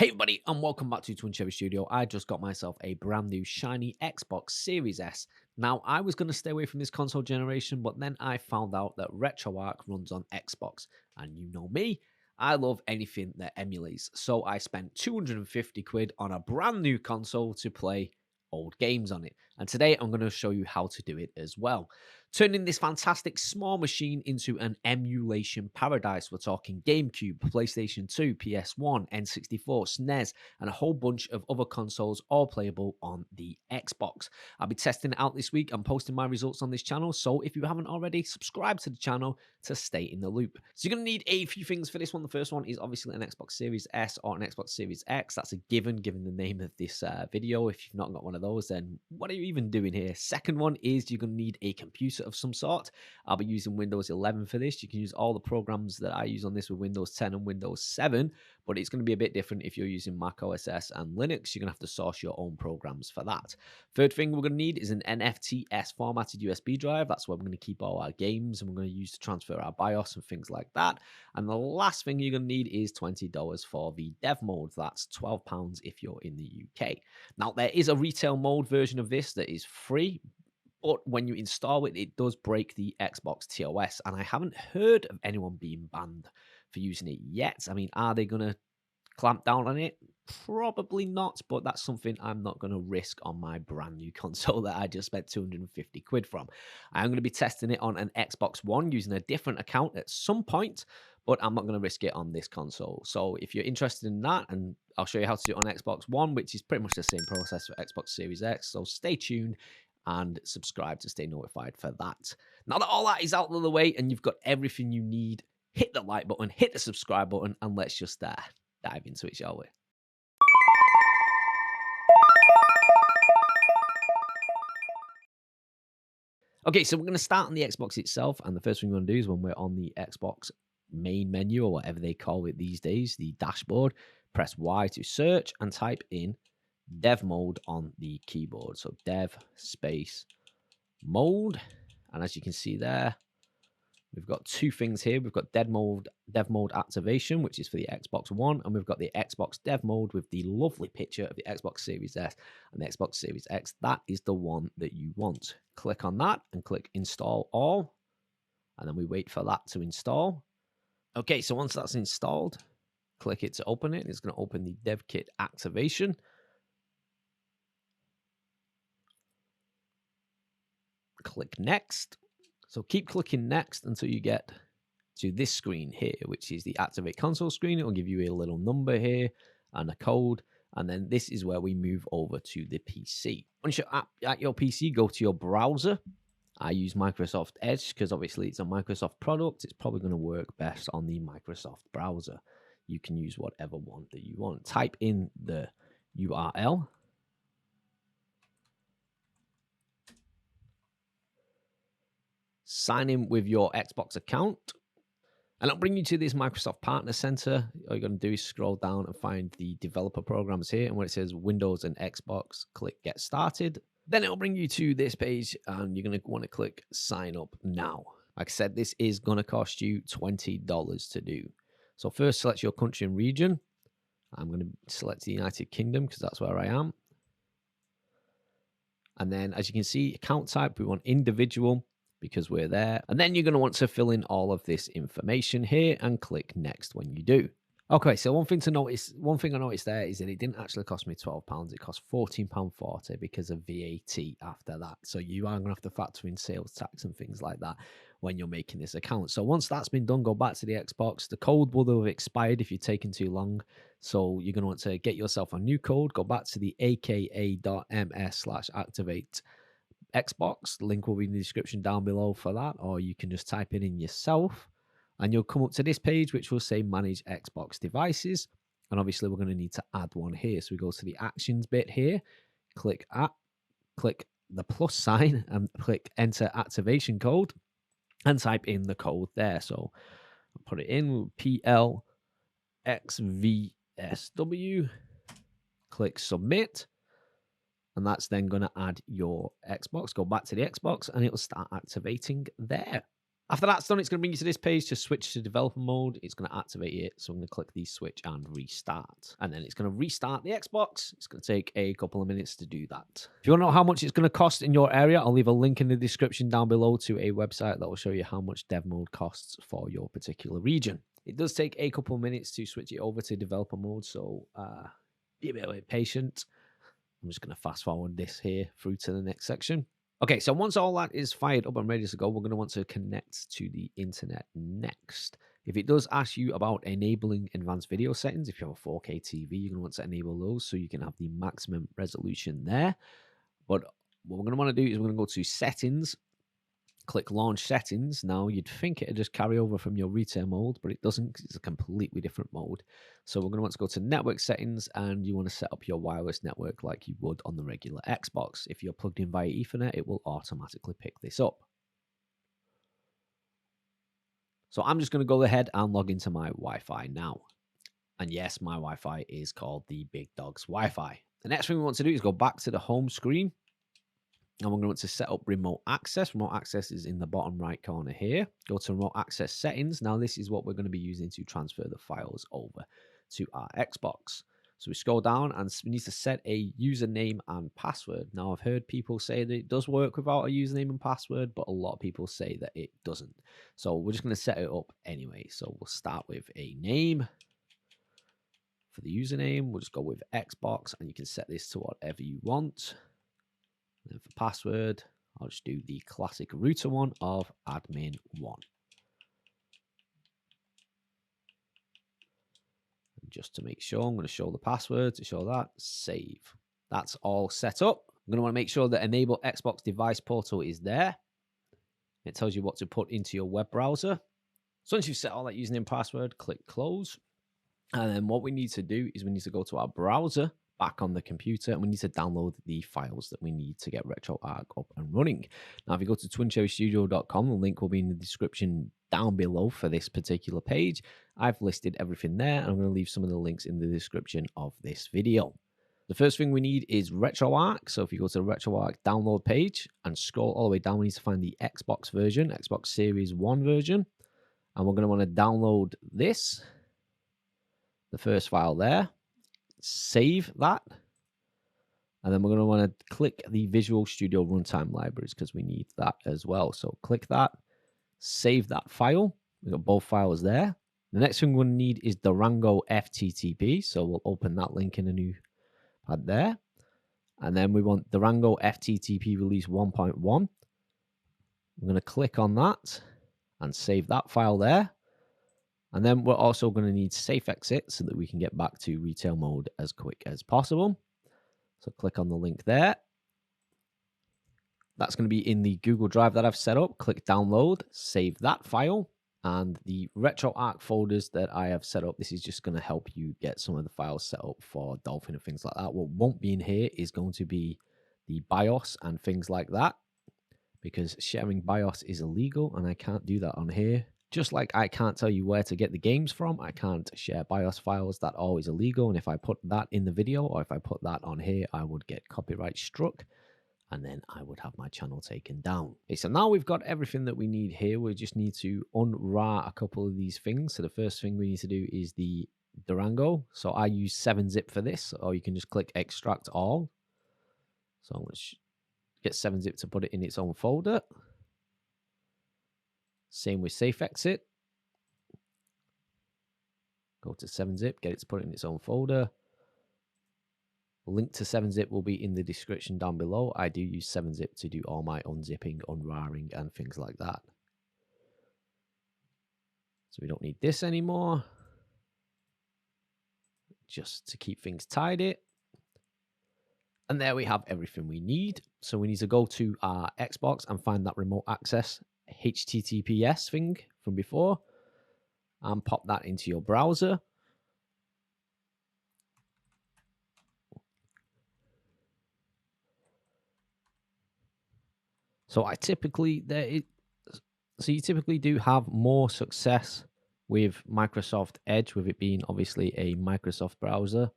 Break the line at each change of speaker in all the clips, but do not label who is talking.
Hey everybody, and welcome back to Twin Cherry Studio. I just got myself a brand new shiny Xbox Series S. Now, I was going to stay away from this console generation, but then I found out that RetroArch runs on Xbox. And you know me, I love anything that emulates. So I spent 250 quid on a brand new console to play old games on it. And today I'm going to show you how to do it as well. Turning this fantastic small machine into an emulation paradise. We're talking GameCube, PlayStation 2, PS1, N64, SNES, and a whole bunch of other consoles, all playable on the Xbox. I'll be testing it out this week. I'm posting my results on this channel, so if you haven't already, subscribe to the channel to stay in the loop. So you're going to need a few things for this one. The first one is obviously an Xbox Series S or an Xbox Series X. That's a given the name of this video. If you've not got one of those, then what are you even doing here? Second one is you're going to need a computer of some sort. I'll be using Windows 11 for this. You can use all the programs that I use on this with Windows 10 and Windows 7, but it's going to be a bit different if you're using Mac OS X and Linux. You're going to have to source your own programs for that. Third thing we're going to need is an NFTs formatted USB drive. That's where we're going to keep all our games and we're going to use to transfer our BIOS and things like that. And the last thing you're going to need is $20 for the dev mode. That's £12 if you're in the UK. Now, there is a retail mode version of this that is free, but when you install it, it does break the Xbox TOS, and I haven't heard of anyone being banned for using it yet. I mean, are they going to clamp down on it? Probably not, but that's something I'm not going to risk on my brand new console that I just spent 250 quid from. I'm going to be testing it on an Xbox One using a different account at some point, but I'm not going to risk it on this console. So if you're interested in that, and I'll show you how to do it on Xbox One, which is pretty much the same process for Xbox Series X, so stay tuned and subscribe to stay notified for that. Now that all that is out of the way and you've got everything you need, hit the like button, hit the subscribe button, and let's just dive into it, shall we? Okay, so we're going to start on the Xbox itself, and the first thing we're going to do is when we're on the Xbox main menu, or whatever they call it these days, the dashboard, press Y to search and type in dev mode on the keyboard. So dev space mode, and as you can see there, we've got two things here. We've got dev mode activation, which is for the Xbox One, and we've got the Xbox dev mode with the lovely picture of the Xbox Series S and the Xbox Series X. That is the one that you want. Click on that and click install all, and then we wait for that to install. Okay, so once that's installed, click it to open it. It's going to open the dev kit activation. Click next. So keep clicking next until you get to this screen here, which is the activate console screen. It will give you a little number here and a code. And then this is where we move over to the PC. Once you're at your PC, go to your browser. I use Microsoft Edge because obviously it's a Microsoft product. It's probably going to work best on the Microsoft browser. You can use whatever one that you want. Type in the URL. Sign in with your Xbox account, and it'll bring you to this Microsoft Partner Center. All you're going to do is scroll down and find the developer programs here, and when it says Windows and Xbox, click Get Started. Then it'll bring you to this page, and you're going to want to click Sign Up Now. Like I said, this is going to cost you $20 to do. So first, select your country and region. I'm going to select the United Kingdom because that's where I am. And then, as you can see, account type, we want individual, because we're there. And then you're going to want to fill in all of this information here and click next when you do. Okay, so one thing I noticed there is that it didn't actually cost me £12. It cost £14.40 because of VAT after that. So you are going to have to factor in sales tax and things like that when you're making this account. So once that's been done, go back to the Xbox. The code will have expired if you've taken too long. So you're going to want to get yourself a new code. Go back to the aka.ms/activate Xbox. Link will be in the description down below for that, or you can just type it in yourself and you'll come up to this page which will say manage Xbox devices, and obviously we're going to need to add one here. So we go to the actions bit here, click the plus sign and click enter activation code and type in the code there. So I'll put it in PLXVSW, click submit. And that's then going to add your Xbox. Go back to the Xbox and it'll start activating there. After that's done, it's going to bring you to this page to switch to developer mode. It's going to activate it. So I'm going to click the switch and restart. And then it's going to restart the Xbox. It's going to take a couple of minutes to do that. If you want to know how much it's going to cost in your area, I'll leave a link in the description down below to a website that will show you how much dev mode costs for your particular region. It does take a couple of minutes to switch it over to developer mode. So be a bit patient. I'm just going to fast forward this here through to the next section. Okay, so once all that is fired up and ready to go, we're going to want to connect to the internet next. If it does ask you about enabling advanced video settings, if you have a 4K TV, you're going to want to enable those so you can have the maximum resolution there. But what we're going to want to do is we're going to go to settings, click launch settings. Now you'd think it'd just carry over from your retail mode, but it doesn't because it's a completely different mode. So we're going to want to go to network settings, and you want to set up your wireless network like you would on the regular Xbox. If you're plugged in via Ethernet, it will automatically pick this up. So I'm just going to go ahead and log into my Wi-Fi now. And yes, my Wi-Fi is called the Big Dogs Wi-Fi. The next thing we want to do is go back to the home screen. And we're going to set up remote access. Remote access is in the bottom right corner here. Go to remote access settings. Now this is what we're going to be using to transfer the files over to our Xbox. So we scroll down and we need to set a username and password. Now I've heard people say that it does work without a username and password, but a lot of people say that it doesn't. So we're just going to set it up anyway. So we'll start with a name. For the username, we'll just go with Xbox, and you can set this to whatever you want. And for password, I'll just do the classic router one of admin1. And just to make sure, I'm going to show the password to show that. Save. That's all set up. I'm going to want to make sure that enable Xbox device portal is there. It tells you what to put into your web browser. So once you've set all that username and password, click close. And then what we need to do is we need to go to our browser back on the computer, and we need to download the files that we need to get RetroArch up and running. Now, if you go to twincherrystudio.com, the link will be in the description down below for this particular page. I've listed everything there, and I'm going to leave some of the links in the description of this video. The first thing we need is RetroArch. So if you go to the RetroArch download page and scroll all the way down, we need to find the Xbox version, Xbox Series 1 version. And we're going to want to download this, the first file there. Save that, and then we're going to want to click the Visual Studio Runtime Libraries because we need that as well. So click that, save that file. We've got both files there. The next thing we're going to need is Durango FTTP. So we'll open that link in a new pad there. And then we want Durango FTTP release 1.1. We're going to click on that and save that file there. And then we're also going to need safe exit so that we can get back to retail mode as quick as possible. So click on the link there. That's going to be in the Google Drive that I've set up. Click download, save that file. And the RetroArch folders that I have set up, this is just going to help you get some of the files set up for Dolphin and things like that. What won't be in here is going to be the BIOS and things like that, because sharing BIOS is illegal and I can't do that on here. Just like I can't tell you where to get the games from, I can't share BIOS files. That always illegal. And if I put that in the video, or if I put that on here, I would get copyright struck, and then I would have my channel taken down. Okay, so now we've got everything that we need here. We just need to unrar a couple of these things. So the first thing we need to do is the Durango. So I use 7-zip for this, or you can just click extract all. So let's get 7-zip to put it in its own folder. Same with safe exit. Go to 7-zip, get it to put it in its own folder. Link to 7-zip will be in the description down below. I do use 7-zip to do all my unzipping, unraring, and things like that. So we don't need this anymore. Just to keep things tidy. And there we have everything we need. So we need to go to our Xbox and find that remote access HTTPS thing from before and pop that into your browser. So you typically do have more success with Microsoft Edge, with it being obviously a Microsoft browser.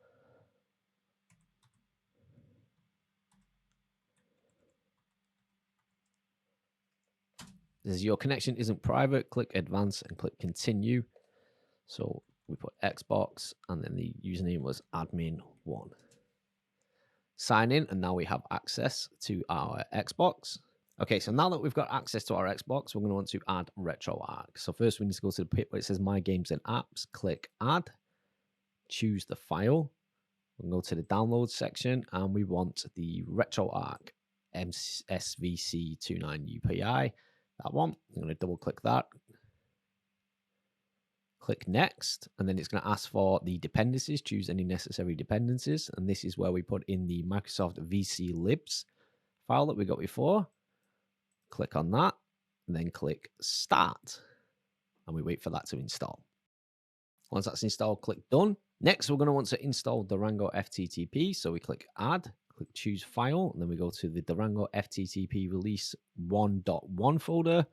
says your connection isn't private. Click advance and click continue. So we put Xbox and then the username was admin1. Sign in and now we have access to our Xbox. Okay, so now that we've got access to our Xbox, we're going to want to add RetroArch. So first we need to go to the bit where it says My Games and Apps, click Add, choose the file. We'll go to the download section and we want the RetroArch SVC29UPI, that one. I'm going to double click that. Click next, and then it's going to ask for the dependencies. Choose any necessary dependencies, and this is where we put in the Microsoft VC libs file that we got before. Click on that, and then click Start, and we wait for that to install. Once that's installed, click Done. Next, we're going to want to install Durango FTTP, so we click Add, click Choose File, and then we go to the Durango FTTP Release 1.1 folder.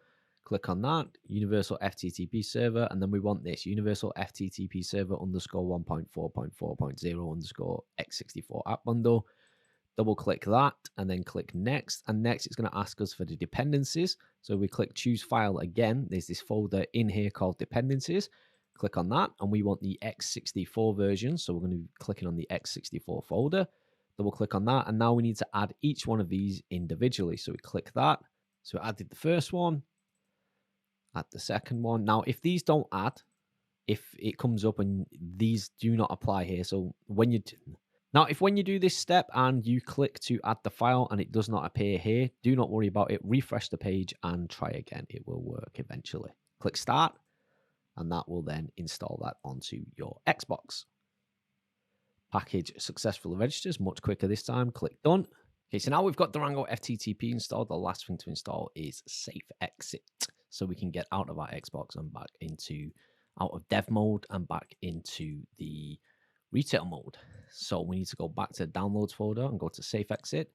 Click on that, Universal FTTP Server, and then we want this, Universal FTTP Server underscore 1.4.4.0 underscore x64 app bundle. Double click that, and then click Next, and next it's going to ask us for the dependencies. So we click Choose File again. There's this folder in here called Dependencies. Click on that, and we want the x64 version, so we're going to be clicking on the x64 folder. Double click on that, and now we need to add each one of these individually. So we click that. So we added the first one. Add the second one. Now, if these don't add, if it comes up and these do not apply here, so when you when you do this step and you click to add the file and it does not appear here, do not worry about it. Refresh the page and try again. It will work eventually. Click Start, and that will then install that onto your Xbox. Package successfully registers, much quicker this time. Click Done. Okay, so now we've got Durango FTTP installed. The last thing to install is Safe Exit, so we can get out of our Xbox and back into out of dev mode and back into the retail mode. So we need to go back to the downloads folder and go to Safe Exit.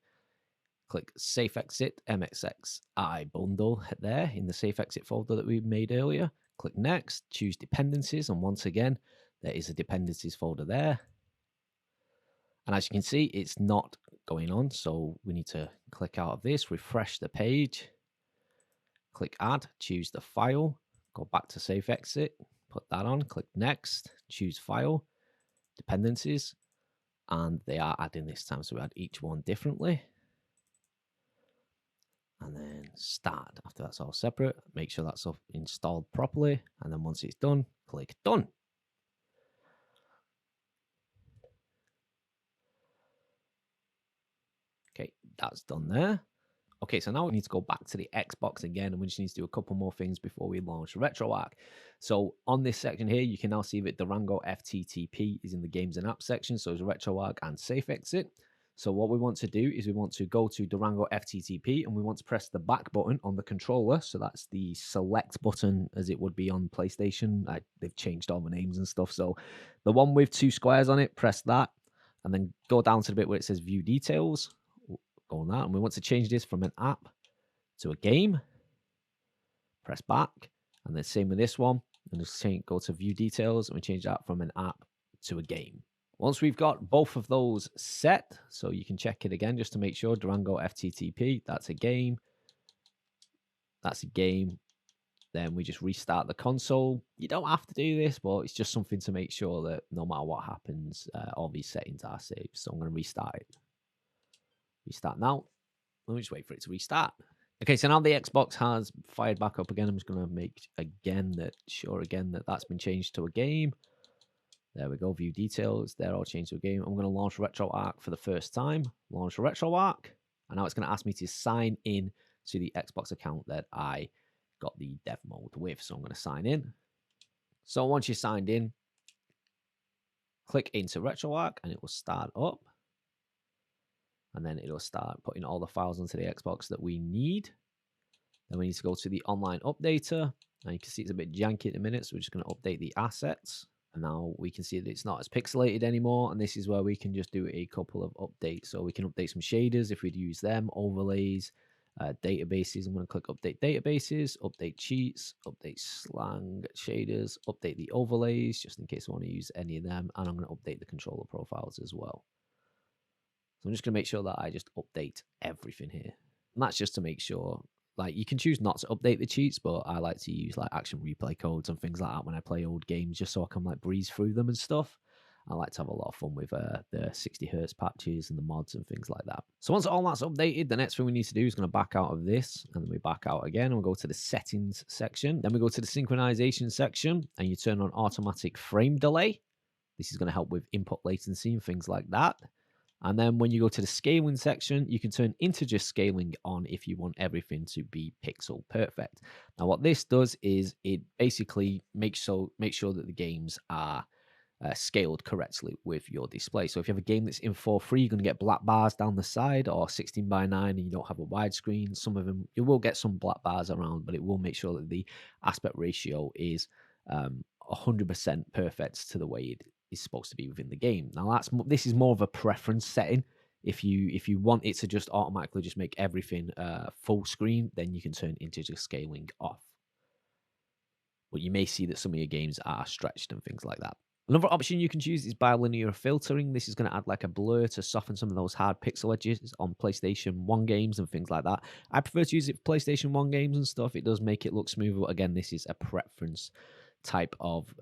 Click Safe Exit MXXI bundle there in the Safe Exit folder that we made earlier. Click Next, choose dependencies, and once again, there is a dependencies folder there. And as you can see, it's not going on, so we need to click out of this, refresh the page, click Add, choose the file, go back to Safe Exit, put that on, click Next, choose File, Dependencies, and they are adding this time, so we add each one differently. And then Start. After that's all separate, make sure that's installed properly, and then once it's done, click Done. Okay, that's done there. Okay, so now we need to go back to the Xbox again, and we just need to do a couple more things before we launch RetroArch. So on this section here, you can now see that Durango FTTP is in the Games and Apps section, so it's RetroArch and Safe Exit. So what we want to do is we want to go to Durango FTTP, and we want to press the back button on the controller. So that's the select button as it would be on PlayStation. They've changed all the names and stuff. So the one with 2 squares on it, press that, and then go down to the bit where it says View Details. Go on that, and we want to change this from an app to a game. Press back, and then same with this one, and just go to View Details, and we change that from an app to a game. Once we've got both of those set, so you can check it again just to make sure, Durango FTTP, that's a game. That's a game. Then we just restart the console. You don't have to do this, but it's just something to make sure that no matter what happens, all these settings are saved. So I'm going to restart it. Restart now. Let me just wait for it to restart. Okay, so now the Xbox has fired back up again. I'm just going to make sure again that that's been changed to a game. There we go. View Details. They're all changed to a game. I'm going to launch RetroArch for the first time. Launch RetroArch. And now it's going to ask me to sign in to the Xbox account that I got the dev mode with. So I'm going to sign in. So once you're signed in, click into RetroArch and it will start up. And then it'll start putting all the files onto the Xbox that we need. Then we need to go to the online updater. And you can see it's a bit janky at the minute, so we're just going to update the assets. And now we can see that it's not as pixelated anymore. And this is where we can just do a couple of updates. So we can update some shaders if we'd use them, overlays, databases. I'm going to click Update Databases, Update Cheats, Update Slang Shaders, Update the overlays, just in case I want to use any of them. And I'm going to update the controller profiles as well. So I'm just going to make sure that I just update everything here. And that's just to make sure like, you can choose not to update the cheats, but I like to use like action replay codes and things like that when I play old games, just so I can like breeze through them and stuff. I like to have a lot of fun with the 60 hertz patches and the mods and things like that. So once all that's updated, the next thing we need to do is going to back out of this, and then we back out again, and we'll go to the settings section. Then we go to the synchronization section, and you turn on automatic frame delay. This is going to help with input latency and things like that. And then when you go to the scaling section, you can turn integer scaling on if you want everything to be pixel perfect. Now, what this does is it basically makes sure that the games are scaled correctly with your display. So if you have a game that's in 4:3, you're going to get black bars down the side, or 16:9 and you don't have a widescreen. Some of them, you will get some black bars around, but it will make sure that the aspect ratio is 100% perfect to the way it is supposed to be within the game. Now this is more of a preference setting. If you want it to just automatically just make everything full screen, then you can turn integer scaling off. But you may see that some of your games are stretched and things like that. Another option you can choose is bilinear filtering. This is going to add like a blur to soften some of those hard pixel edges on PlayStation 1 games and things like that. I prefer to use it for PlayStation 1 games and stuff. It does make it look smoother. But again, this is a preference type of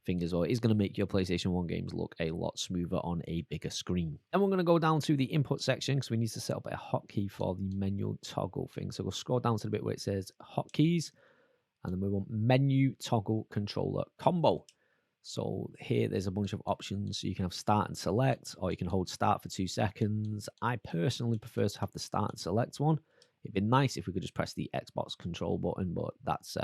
thing as well. It is going to make your PlayStation 1 games look a lot smoother on a bigger screen. And we're going to go down to the input section because we need to set up a hotkey for the menu toggle thing. So we'll scroll down to the bit where it says hotkeys, and then we want menu toggle controller combo. So here there's a bunch of options. So you can have start and select, or you can hold start for 2 seconds. I personally prefer to have the start and select one. It'd be nice if we could just press the Xbox control button, but that's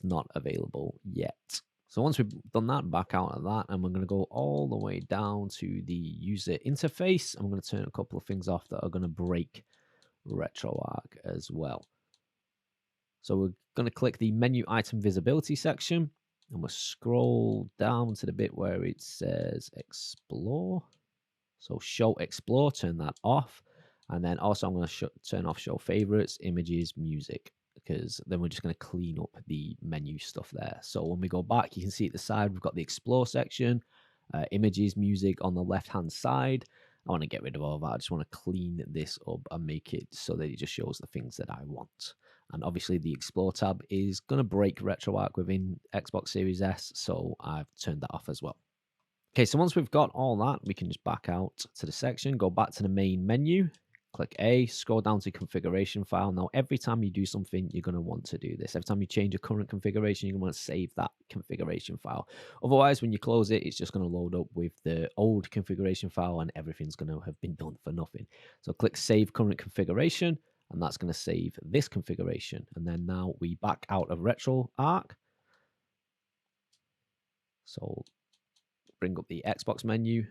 not available yet. So once we've done that, back out of that, and we're going to go all the way down to the user interface. I'm going to turn a couple of things off that are going to break RetroArch as well. So we're going to click the menu item visibility section, and we'll scroll down to the bit where it says explore. So show explore, turn that off. And then also I'm going to turn off show favorites, images, music, because then we're just going to clean up the menu stuff there. So when we go back, you can see at the side, we've got the explore section, images, music on the left-hand side. I want to get rid of all of that. I just want to clean this up and make it so that it just shows the things that I want. And obviously the Explore tab is going to break RetroArch within Xbox Series S, so I've turned that off as well. Okay, so once we've got all that, we can just back out to the section, go back to the main menu, click A, scroll down to configuration file. Now, every time you do something, you're going to want to do this. Every time you change a current configuration, you're going to want to save that configuration file. Otherwise, when you close it, it's just going to load up with the old configuration file and everything's going to have been done for nothing. So click Save Current Configuration, and that's going to save this configuration. And then now we back out of RetroArch. So bring up the Xbox menu,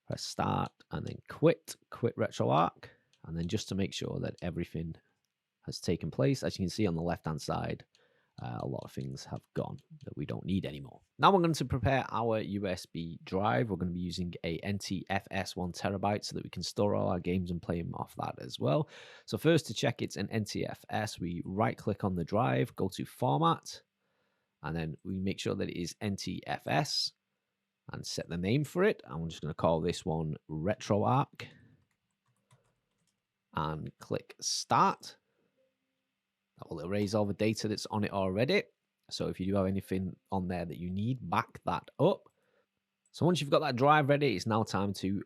press start, and then quit RetroArch. And then just to make sure that everything has taken place, as you can see on the left-hand side, a lot of things have gone that we don't need anymore. Now we're going to prepare our USB drive. We're going to be using a NTFS 1 terabyte so that we can store all our games and play them off that as well. So first, to check it's an NTFS, we right-click on the drive, go to Format, and then we make sure that it is NTFS and set the name for it. I'm just going to call this one RetroArch and click Start. That will erase all the data that's on it already. So if you do have anything on there that you need, back that up. So once you've got that drive ready, it's now time to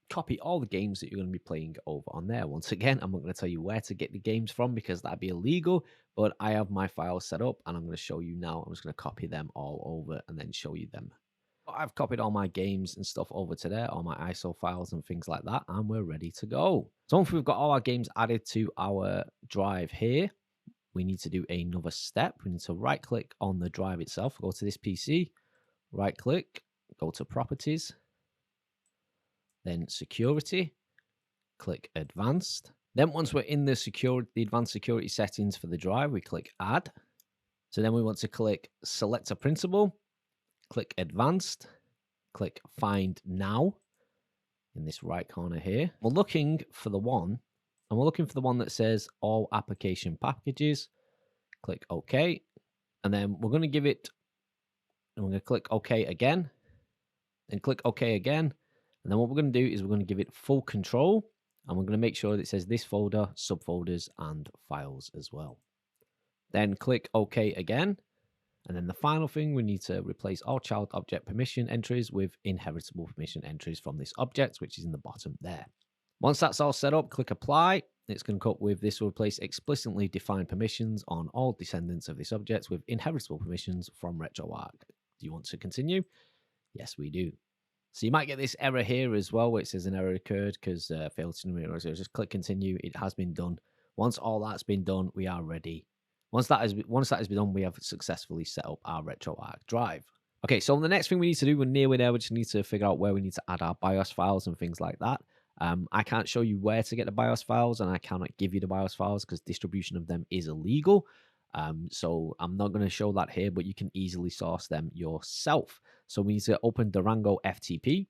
copy all the games that you're going to be playing over on there. Once again, I'm not going to tell you where to get the games from because that'd be illegal, but I have my files set up and I'm going to show you now. I'm just going to copy them all over and then show you them. I've copied all my games and stuff over to there, all my ISO files and things like that, and we're ready to go. So once we've got all our games added to our drive here, we need to do another step. We need to right click on the drive itself, go to this PC, right click, go to properties, then security, click advanced. Then once we're in the advanced security settings for the drive, we click add. So then we want to click select a printable, click advanced, click find now in this right corner here. We're looking for the one, and we're looking for the one that says all application packages. Click OK. And then we're going to give it, and we're going to click OK again, and click OK again. And then what we're going to do is we're going to give it full control, And we're going to make sure that it says this folder, subfolders, and files as well. Then click OK again. And then the final thing, we need to replace all child object permission entries with inheritable permission entries from this object, which is in the bottom there. Once that's all set up, click apply. It's going to come up with this will replace explicitly defined permissions on all descendants of this object with inheritable permissions from RetroArch. Do you want to continue? Yes, we do. So you might get this error here as well, where it says an error occurred because failed to numerate. So just click continue. It has been done. Once all that's been done, we are ready. Once that has been done, we have successfully set up our RetroArch drive. Okay, so the next thing we need to do, we're nearly there. We just need to figure out where we need to add our BIOS files and things like that. I can't show you where to get the BIOS files, and I cannot give you the BIOS files because distribution of them is illegal. So I'm not going to show that here, but you can easily source them yourself. So we need to open Durango FTP.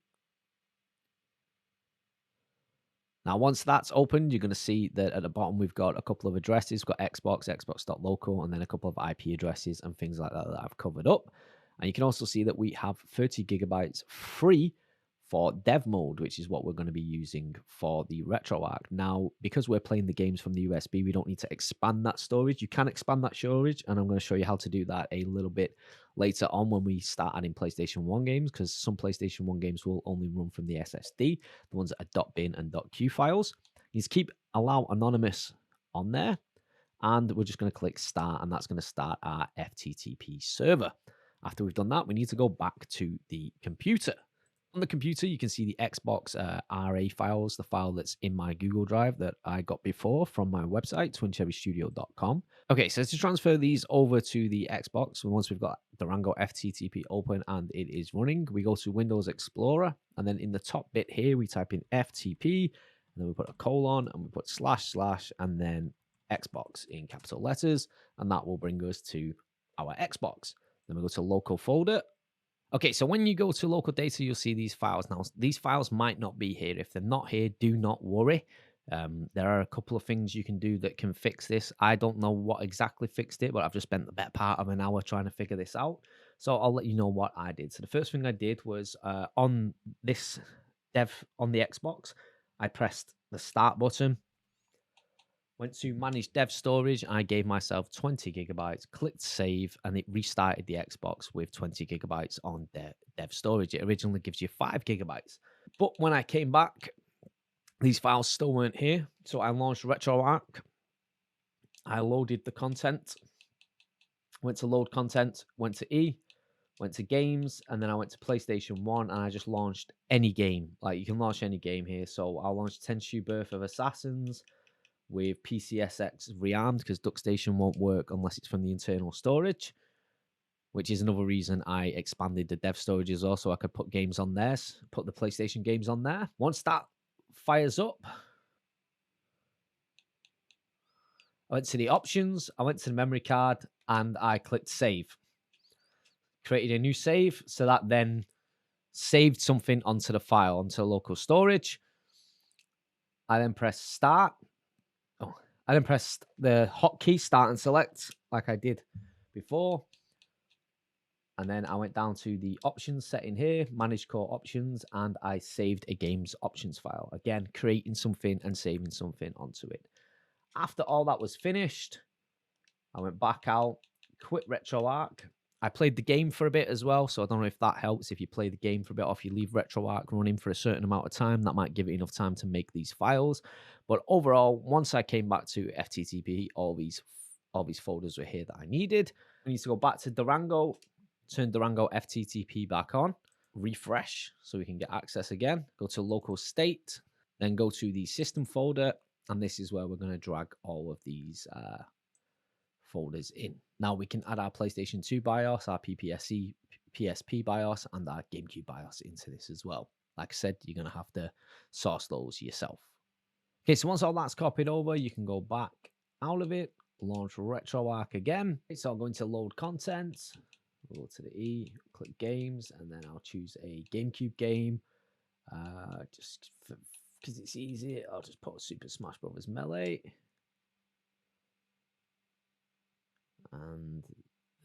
Now, once that's opened, you're going to see that at the bottom, we've got a couple of addresses. We've got Xbox, Xbox.local, and then a couple of IP addresses and things like that that I've covered up. And you can also see that we have 30 gigabytes free for dev mode, which is what we're going to be using for the RetroArch. Now, because we're playing the games from the USB, we don't need to expand that storage. You can expand that storage, and I'm going to show you how to do that a little bit later on when we start adding PlayStation 1 games, because some PlayStation 1 games will only run from the SSD, the ones that are .bin and .q files. You just keep allow anonymous on there, and we're just going to click start, and that's going to start our FTTP server. After we've done that, we need to go back to the computer. On the computer, you can see the Xbox RA files, the file that's in my Google Drive that I got before from my website, twincherrystudio.com. Okay, so to transfer these over to the Xbox, once we've got Durango FTTP open and it is running, we go to Windows Explorer, and then in the top bit here, we type in FTP, and then we put a colon, and we put // and then Xbox in capital letters, and that will bring us to our Xbox. Then we go to local folder. Okay, so when you go to local data, you'll see these files. Now, these files might not be here. If they're not here, do not worry. There are a couple of things you can do that can fix this. I don't know what exactly fixed it, but I've just spent the better part of an hour trying to figure this out. So I'll let you know what I did. So the first thing I did was on this dev on the Xbox, I pressed the start button. Went to manage dev storage. I gave myself 20 gigabytes, clicked save, and it restarted the Xbox with 20 gigabytes on dev storage. It originally gives you 5 gigabytes. But when I came back, these files still weren't here. So I launched RetroArch. I loaded the content, went to load content, went to E, went to games, and then I went to PlayStation 1, and I just launched any game. Like, you can launch any game here. So I launched Tenchu Birth of Assassins with PCSX rearmed, because DuckStation won't work unless it's from the internal storage, which is another reason I expanded the dev storage as well, so I could put games on there, put the PlayStation games on there. Once that fires up, I went to the options, I went to the memory card, and I clicked save. Created a new save, so that then saved something onto the file, onto local storage. I then pressed start. I then pressed the hotkey, start and select, like I did before. And then I went down to the options setting here, manage core options, and I saved a game's options file. Again, creating something and saving something onto it. After all that was finished, I went back out, quit RetroArch. I played the game for a bit as well, so I don't know if that helps. If you play the game for a bit, or if you leave RetroArch running for a certain amount of time, that might give it enough time to make these files. But overall, once I came back to FTTP, all these folders were here that I needed. I need to go back to Durango, turn Durango FTTP back on, refresh so we can get access again. Go to local state, then go to the system folder, and this is where we're going to drag all of these folders in. Now we can add our PlayStation 2 BIOS, our PSP BIOS, and our GameCube BIOS into this as well. Like I said, you're going to have to source those yourself. Okay, so once all that's copied over, you can go back out of it, launch RetroArch again. So I'll go into load content, go to the E, click games, and then I'll choose a GameCube game. Just because it's easy, I'll just put Super Smash Bros. Melee. And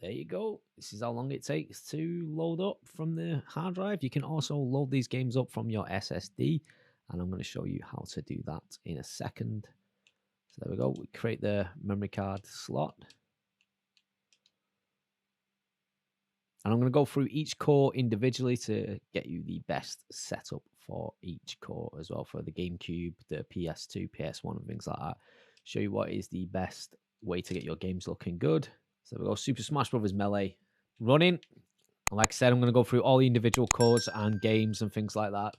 there you go. This is how long it takes to load up from the hard drive. You can also load these games up from your SSD. And I'm going to show you how to do that in a second. So there we go. We create the memory card slot. And I'm going to go through each core individually to get you the best setup for each core as well, for the GameCube, the PS2, PS1, and things like that. Show you what is the best way to get your games looking good. So we go Super Smash Bros. Melee running. And like I said, I'm going to go through all the individual cores and games and things like that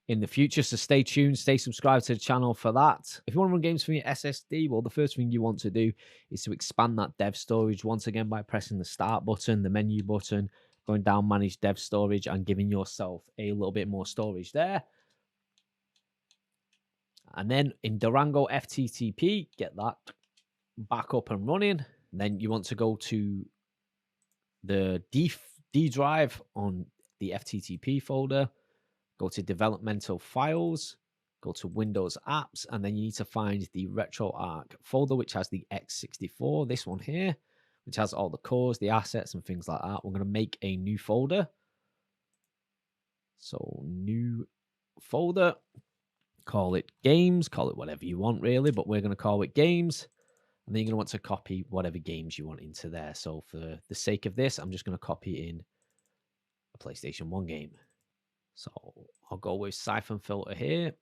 in the future. So stay tuned, stay subscribed to the channel for that. If you want to run games from your SSD, well, the first thing you want to do is to expand that dev storage once again by pressing the start button, the menu button, going down manage dev storage and giving yourself a little bit more storage there. And then in Durango FTTP, get that back up and running. Then you want to go to the D drive on the FTTP folder. Go to developmental files, go to Windows apps, and then you need to find the RetroArch folder, which has the x64, this one here, which has all the cores, the assets, and things like that. We're going to make a new folder. So new folder, call it games, call it whatever you want really, but we're going to call it games. And then you're going to want to copy whatever games you want into there. So for the sake of this, I'm just going to copy in a PlayStation 1 game. So I'll go with Siphon Filter here.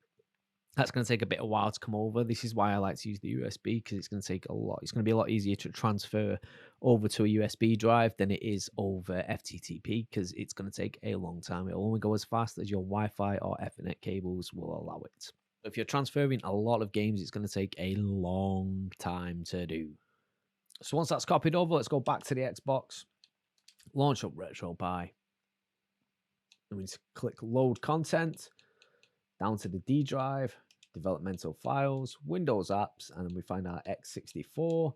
That's going to take a bit of while to come over. This is why I like to use the USB, because it's going to take a lot. It's going to be a lot easier to transfer over to a USB drive than it is over FTTP, because it's going to take a long time. It'll only go as fast as your Wi-Fi or Ethernet cables will allow it. If you're transferring a lot of games, it's going to take a long time to do. So once that's copied over, let's go back to the Xbox, launch up RetroPie. And we just click load content, down to the D drive, developmental files, Windows apps, and then we find our x64,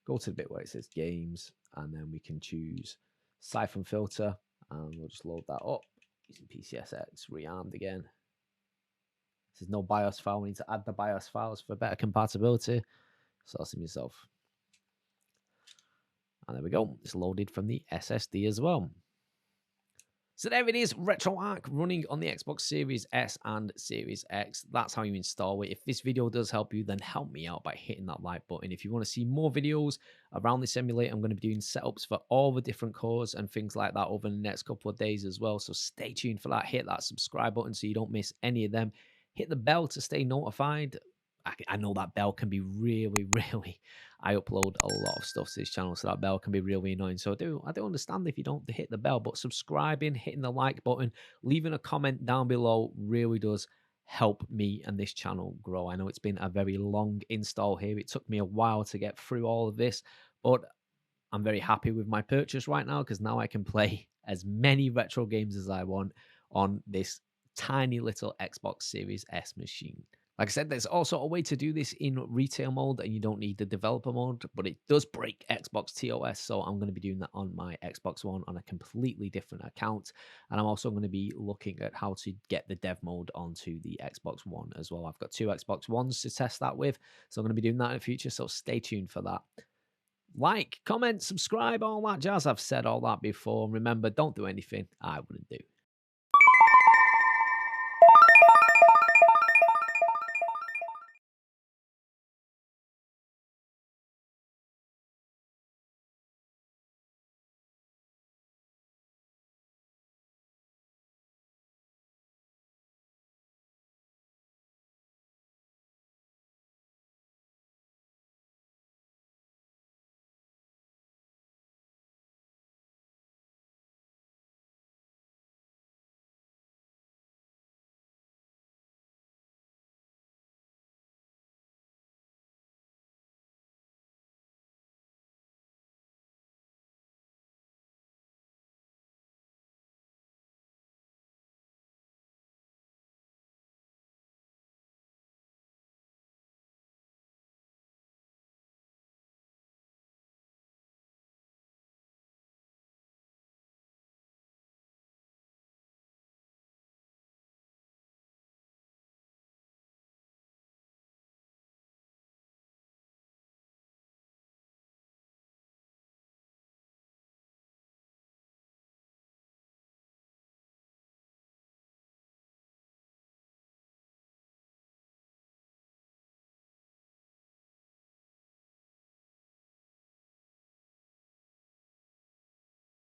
go to the bit where it says games, and then we can choose Siphon Filter, and we'll just load that up using PCSX, rearmed again. There's no BIOS file, we need to add the BIOS files for better compatibility. So I'll see myself. And there we go, it's loaded from the SSD as well. So there it is, RetroArch running on the Xbox Series S and Series X. That's how you install it. If this video does help you, then help me out by hitting that like button. If you want to see more videos around this emulator, I'm going to be doing setups for all the different cores and things like that over the next couple of days as well. So stay tuned for that. Hit that subscribe button so you don't miss any of them. Hit the bell to stay notified. I know that bell can be really, I upload a lot of stuff to this channel, so that bell can be really annoying. So I do understand if you don't hit the bell, but subscribing, hitting the like button, leaving a comment down below really does help me and this channel grow. I know it's been a very long install here. It took me a while to get through all of this, but I'm very happy with my purchase right now, because now I can play as many retro games as I want on this tiny little Xbox Series S machine. Like I said, there's also a way to do this in retail mode, and you don't need the developer mode, but it does break Xbox TOS, so I'm going to be doing that on my Xbox One on a completely different account, and I'm also going to be looking at how to get the dev mode onto the Xbox One as well. I've got 2 Xbox Ones to test that with, so I'm going to be doing that in the future, so stay tuned for that. Like, comment, subscribe, all that jazz. I've said all that before. Remember, don't do anything I wouldn't do.